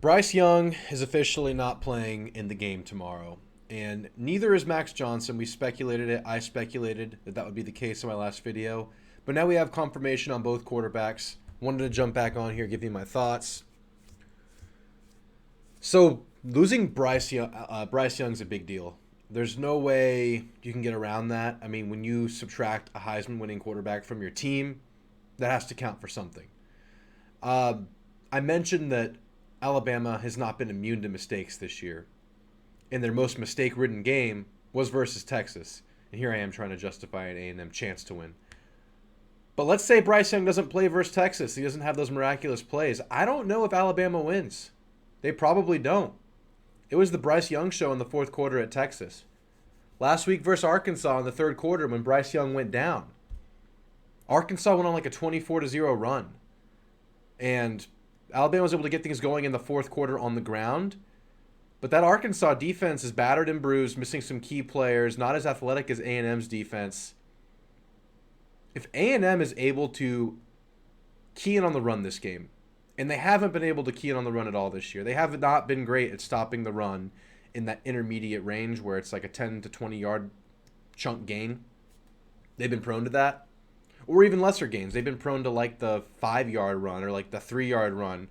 Bryce Young is officially not playing in the game tomorrow, and neither is Max Johnson. We speculated it. I speculated that that would be the case in my last video, but now we have confirmation on both quarterbacks. Wanted to jump back on here, give you my thoughts. So losing Bryce Young's a big deal. There's no way you can get around that. I mean, when you subtract a Heisman-winning quarterback from your team, that has to count for something. Uh, I mentioned that Alabama has not been immune to mistakes this year, and their most mistake-ridden game was versus Texas. And here I am trying to justify an A&M chance to win. But let's say Bryce Young doesn't play versus Texas. He doesn't have those miraculous plays. I don't know if Alabama wins. They probably don't. It was the Bryce Young show in the fourth quarter at Texas. Last week versus Arkansas in the third quarter when Bryce Young went down. Arkansas went on like a 24-0 run. And Alabama was able to get things going in the fourth quarter on the ground. But that Arkansas defense is battered and bruised, missing some key players, not as athletic as A&M's defense. If A&M is able to key in on the run this game, and they haven't been able to key in on the run at all this year. They have not been great at stopping the run in that intermediate range where it's like a 10 to 20 yard chunk gain. They've been prone to that. Or even lesser gains. They've been prone to like the 5-yard run or like the 3-yard run.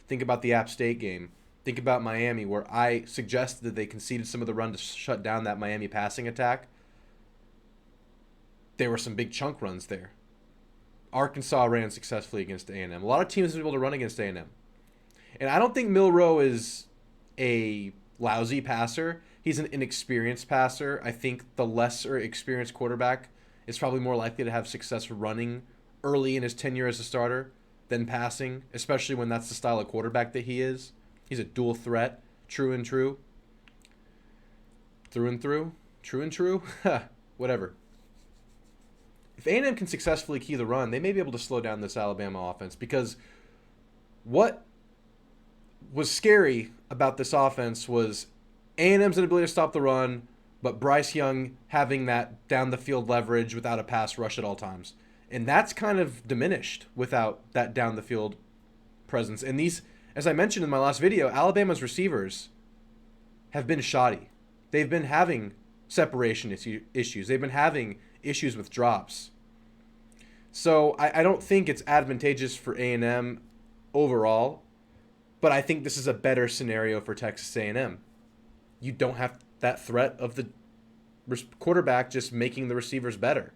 Think about the App State game. Think about Miami, where I suggested that they conceded some of the run to shut down that Miami passing attack. There were some big chunk runs there. Arkansas ran successfully against A&M. A lot of teams have been able to run against A&M. And I don't think Milroe is a lousy passer. He's an inexperienced passer. I think the lesser experienced quarterback is probably more likely to have success running early in his tenure as a starter than passing, especially when that's the style of quarterback that he is. He's a dual threat, true and true. Through and through? True and true? Whatever. If A&M can successfully key the run, they may be able to slow down this Alabama offense, because what was scary about this offense was A&M's inability to stop the run, but Bryce Young having that down the field leverage without a pass rush at all times. And that's kind of diminished without that down the field presence. And these, as I mentioned in my last video, Alabama's receivers have been shoddy. They've been having separation issues. They've been having issues with drops. So I don't think it's advantageous for A&M overall, but I think this is a better scenario for Texas A&M. You don't have that threat of the quarterback just making the receivers better.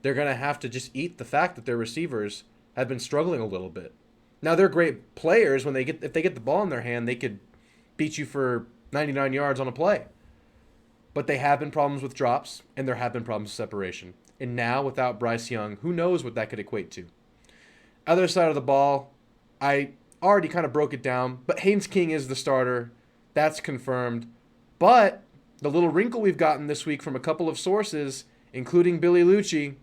They're going to have to just eat the fact that their receivers have been struggling a little bit. Now, they're great players. If they get the ball in their hand, they could beat you for 99 yards on a play. But they have been problems with drops, and there have been problems with separation. And now, without Bryce Young, who knows what that could equate to. Other side of the ball, I already kind of broke it down, but Haynes King is the starter. That's confirmed. But the little wrinkle we've gotten this week from a couple of sources, including Billy Lucci,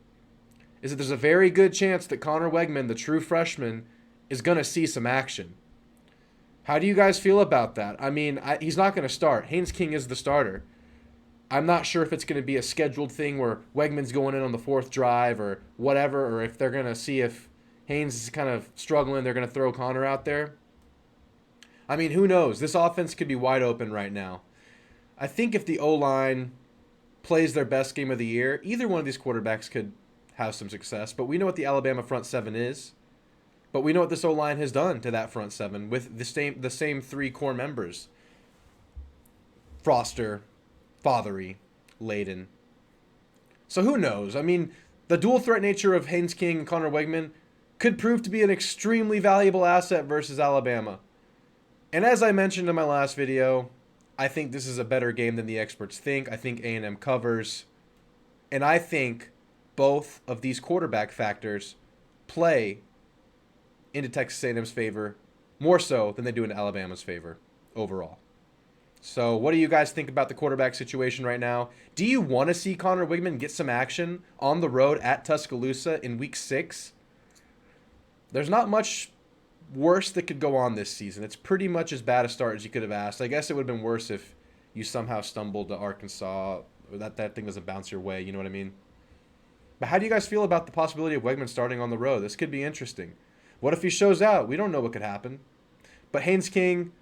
is that there's a very good chance that Connor Weigman, the true freshman, is going to see some action. How do you guys feel about that? I mean, he's not going to start. Haynes King is the starter. I'm not sure if it's going to be a scheduled thing where Weigman's going in on the fourth drive or whatever, or if they're going to see if Haynes is kind of struggling, they're going to throw Connor out there. I mean, who knows? This offense could be wide open right now. I think if the O-line plays their best game of the year, either one of these quarterbacks could have some success. But we know what the Alabama front seven is. But we know what this O-line has done to that front seven with the same three core members. Foster, Fothery, Layden. So who knows? I mean, the dual threat nature of Haynes King and Connor Weigman could prove to be an extremely valuable asset versus Alabama. And as I mentioned in my last video, I think this is a better game than the experts think. I think A&M covers. And I think both of these quarterback factors play into Texas A&M's favor more so than they do into Alabama's favor overall. So what do you guys think about the quarterback situation right now? Do you want to see Connor Weigman get some action on the road at Tuscaloosa in Week 6? There's not much worse that could go on this season. It's pretty much as bad a start as you could have asked. I guess it would have been worse if you somehow stumbled to Arkansas, or that thing doesn't bounce your way, you know what I mean? But how do you guys feel about the possibility of Weigman starting on the road? This could be interesting. What if he shows out? We don't know what could happen. But Haynes King,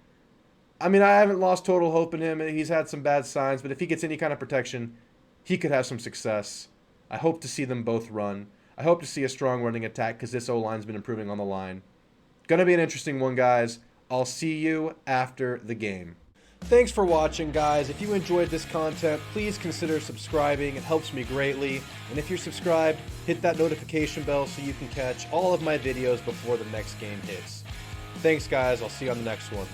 I mean, I haven't lost total hope in him. He's had some bad signs, but if he gets any kind of protection, he could have some success. I hope to see them both run. I hope to see a strong running attack because this O-line's been improving on the line. Going to be an interesting one, guys. I'll see you after the game. Thanks for watching, guys. If you enjoyed this content, please consider subscribing. It helps me greatly. And if you're subscribed, hit that notification bell so you can catch all of my videos before the next game hits. Thanks, guys. I'll see you on the next one.